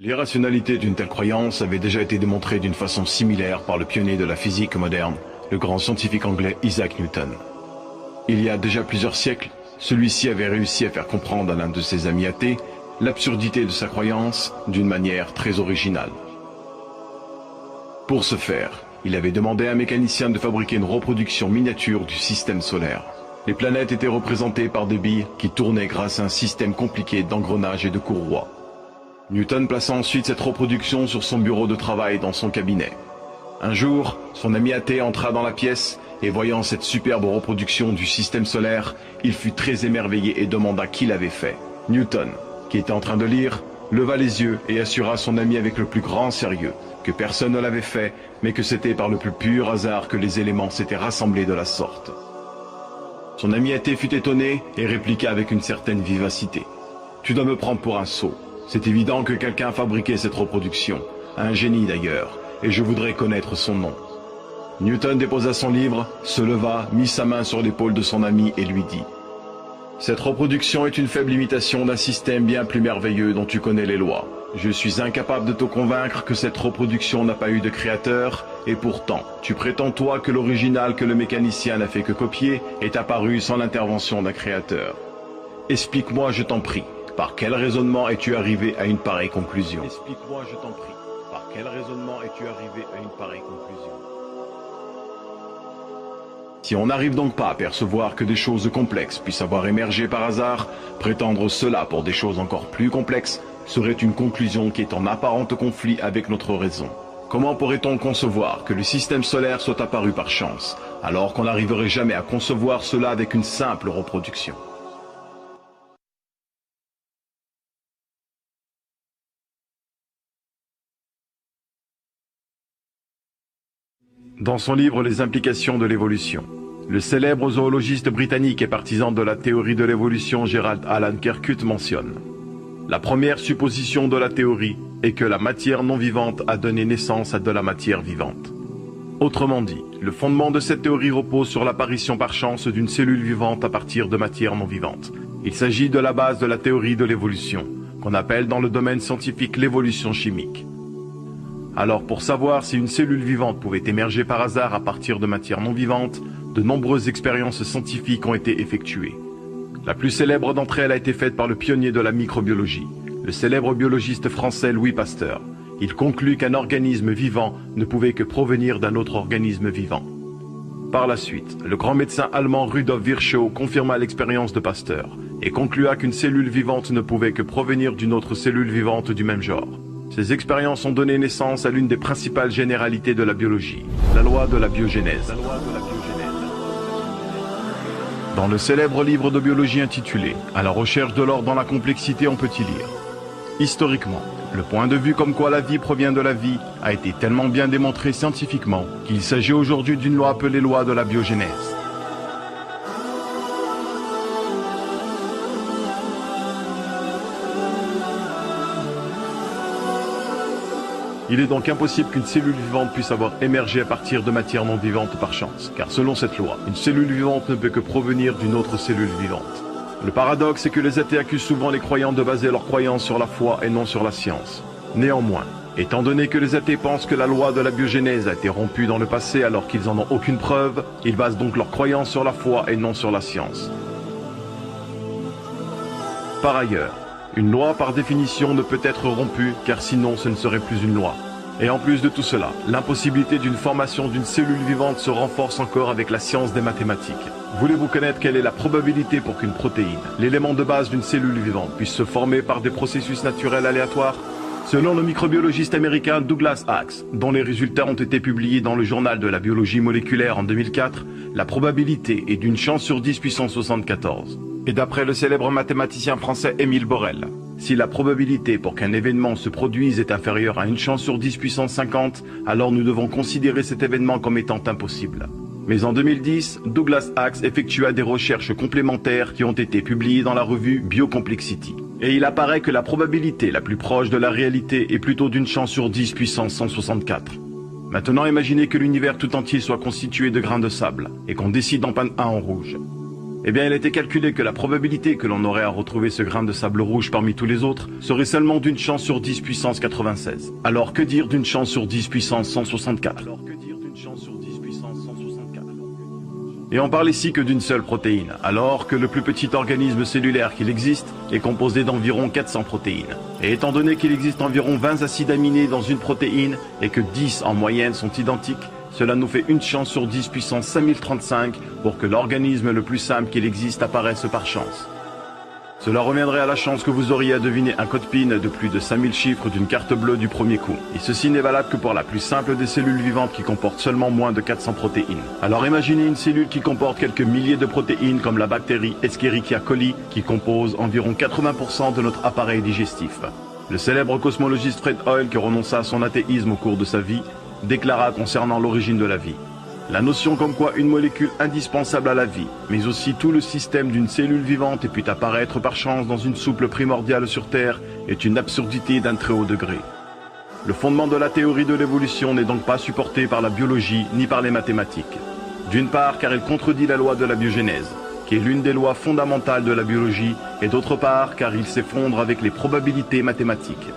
L'irrationalité d'une telle croyance avait déjà été démontrée d'une façon similaire par le pionnier de la physique moderne, le grand scientifique anglais Isaac Newton. Il y a déjà plusieurs siècles, celui-ci avait réussi à faire comprendre à l'un de ses amis athées l'absurdité de sa croyance d'une manière très originale. Pour ce faire, il avait demandé à un mécanicien de fabriquer une reproduction miniature du système solaire. Les planètes étaient représentées par des billes qui tournaient grâce à un système compliqué d'engrenages et de courroies. Newton plaça ensuite cette reproduction sur son bureau de travail dans son cabinet. Un jour, son ami athée entra dans la pièce et voyant cette superbe reproduction du système solaire, il fut très émerveillé et demanda qui l'avait fait. Newton, qui était en train de lire, leva les yeux et assura son ami avec le plus grand sérieux que personne ne l'avait fait, mais que c'était par le plus pur hasard que les éléments s'étaient rassemblés de la sorte. Son ami athée fut étonné et répliqua avec une certaine vivacité. « Tu dois me prendre pour un sot. C'est évident que quelqu'un a fabriqué cette reproduction, un génie d'ailleurs, et je voudrais connaître son nom. » Newton déposa son livre, se leva, mit sa main sur l'épaule de son ami et lui dit « Cette reproduction est une faible imitation d'un système bien plus merveilleux dont tu connais les lois. Je suis incapable de te convaincre que cette reproduction n'a pas eu de créateur, et pourtant, tu prétends toi que l'original que le mécanicien n'a fait que copier est apparu sans l'intervention d'un créateur. Explique-moi, je t'en prie. Par quel raisonnement es-tu arrivé à une pareille conclusion? Explique-moi, je t'en prie. Par quel raisonnement es-tu arrivé à une pareille conclusion? Si on n'arrive donc pas à percevoir que des choses complexes puissent avoir émergé par hasard, prétendre cela pour des choses encore plus complexes serait une conclusion qui est en apparente conflit avec notre raison. Comment pourrait-on concevoir que le système solaire soit apparu par chance, alors qu'on n'arriverait jamais à concevoir cela avec une simple reproduction? Dans son livre Les implications de l'évolution, le célèbre zoologiste britannique et partisan de la théorie de l'évolution Gerald Alan Kerkut mentionne: la première supposition de la théorie est que la matière non vivante a donné naissance à de la matière vivante. Autrement dit, le fondement de cette théorie repose sur l'apparition par chance d'une cellule vivante à partir de matière non vivante. Il s'agit de la base de la théorie de l'évolution, qu'on appelle dans le domaine scientifique l'évolution chimique. Alors, pour savoir si une cellule vivante pouvait émerger par hasard à partir de matière non vivante, de nombreuses expériences scientifiques ont été effectuées. La plus célèbre d'entre elles a été faite par le pionnier de la microbiologie, le célèbre biologiste français Louis Pasteur. Il conclut qu'un organisme vivant ne pouvait que provenir d'un autre organisme vivant. Par la suite, le grand médecin allemand Rudolf Virchow confirma l'expérience de Pasteur et conclua qu'une cellule vivante ne pouvait que provenir d'une autre cellule vivante du même genre. Ces expériences ont donné naissance à l'une des principales généralités de la biologie, la loi de la biogénèse. Dans le célèbre livre de biologie intitulé « À la recherche de l'ordre dans la complexité », on peut y lire: historiquement, le point de vue comme quoi la vie provient de la vie a été tellement bien démontré scientifiquement qu'il s'agit aujourd'hui d'une loi appelée loi de la biogénèse. Il est donc impossible qu'une cellule vivante puisse avoir émergé à partir de matière non vivante par chance, car selon cette loi, une cellule vivante ne peut que provenir d'une autre cellule vivante. Le paradoxe est que les athées accusent souvent les croyants de baser leurs croyances sur la foi et non sur la science. Néanmoins, étant donné que les athées pensent que la loi de la biogénèse a été rompue dans le passé alors qu'ils n'en ont aucune preuve, ils basent donc leurs croyances sur la foi et non sur la science. Par ailleurs, une loi par définition ne peut être rompue car sinon ce ne serait plus une loi. Et en plus de tout cela, l'impossibilité d'une formation d'une cellule vivante se renforce encore avec la science des mathématiques. Voulez-vous connaître quelle est la probabilité pour qu'une protéine, l'élément de base d'une cellule vivante, puisse se former par des processus naturels aléatoires? Selon le microbiologiste américain Douglas Axe, dont les résultats ont été publiés dans le journal de la biologie moléculaire en 2004, la probabilité est d'une chance sur 10 puissance 74. Et d'après le célèbre mathématicien français Émile Borel, si la probabilité pour qu'un événement se produise est inférieure à une chance sur 10 puissance 50, alors nous devons considérer cet événement comme étant impossible. Mais en 2010, Douglas Axe effectua des recherches complémentaires qui ont été publiées dans la revue Biocomplexity. Et il apparaît que la probabilité la plus proche de la réalité est plutôt d'une chance sur 10 puissance 164. Maintenant, imaginez que l'univers tout entier soit constitué de grains de sable et qu'on décide d'en peindre un en rouge. Eh bien, il a été calculé que la probabilité que l'on aurait à retrouver ce grain de sable rouge parmi tous les autres serait seulement d'une chance sur 10 puissance 96. Alors que dire d'une chance sur 10 puissance 164? Et on parle ici que d'une seule protéine, alors que le plus petit organisme cellulaire qu'il existe est composé d'environ 400 protéines. Et étant donné qu'il existe environ 20 acides aminés dans une protéine et que 10 en moyenne sont identiques, cela nous fait une chance sur 10 puissance 5035 pour que l'organisme le plus simple qu'il existe apparaisse par chance. Cela reviendrait à la chance que vous auriez à deviner un code PIN de plus de 5000 chiffres d'une carte bleue du premier coup. Et ceci n'est valable que pour la plus simple des cellules vivantes qui comportent seulement moins de 400 protéines. Alors imaginez une cellule qui comporte quelques milliers de protéines comme la bactérie Escherichia coli qui compose environ 80% de notre appareil digestif. Le célèbre cosmologiste Fred Hoyle, qui renonça à son athéisme au cours de sa vie, déclara concernant l'origine de la vie: la notion comme quoi une molécule indispensable à la vie, mais aussi tout le système d'une cellule vivante ait pu apparaître par chance dans une soupe primordiale sur Terre est une absurdité d'un très haut degré. Le fondement de la théorie de l'évolution n'est donc pas supporté par la biologie ni par les mathématiques. D'une part car elle contredit la loi de la biogénèse, qui est l'une des lois fondamentales de la biologie, et d'autre part car il s'effondre avec les probabilités mathématiques.